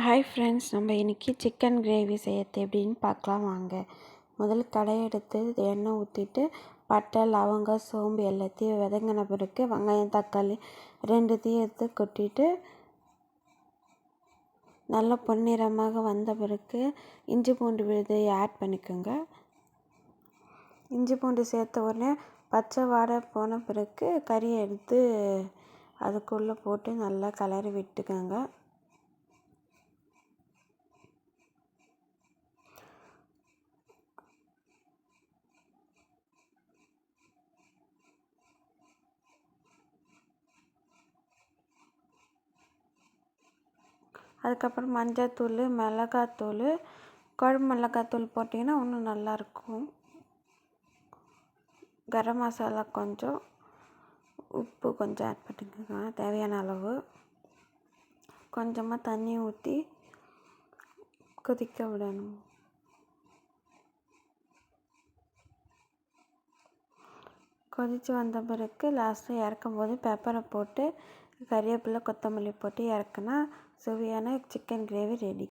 Hi friends, நம்ம இன்றைக்கி chicken gravy செய்யறது எப்படின்னு பார்க்கலாம் வாங்க. முதல்ல கடாய் எடுத்து எண்ணெய் ஊற்றிட்டு பட்டை, லவங்கம், சோம்பு எல்லாத்தையும் வதங்கின பிறகு வெங்காயம், தக்காளி ரெண்டுத்தையும் எடுத்து கொட்டிட்டு நல்லா பொன்னிறமாக வந்த பிறகு இஞ்சி பூண்டு விழுதை ஆட் பண்ணிக்கோங்க. இஞ்சி பூண்டு சேர்த்த உடனே பச்சை வாடை போன பிறகு கறியை எடுத்து அதுக்குள்ளே போட்டு நல்லா கிளறி விட்டுக்கோங்க. அதுக்கப்புறம் மஞ்சள்தூள், மிளகாத்தூள், குழம்பு மிளகாத்தூள் போட்டிங்கன்னா இன்னும் நல்லாயிருக்கும். கரம் மசாலா கொஞ்சம், உப்பு கொஞ்சம் ஆட் பண்ணிக்கோங்க தேவையான அளவு. கொஞ்சமாக தண்ணி ஊற்றி கொதிக்க விடணும். கொதித்து வந்த பிறகு லாஸ்ட்டாக இறக்கும் போது பெப்பரை போட்டு கறிவேப்பிலை, கொத்தமல்லி போட்டு இறக்குனா சுவையான சிக்கன் கிரேவி ரெடி.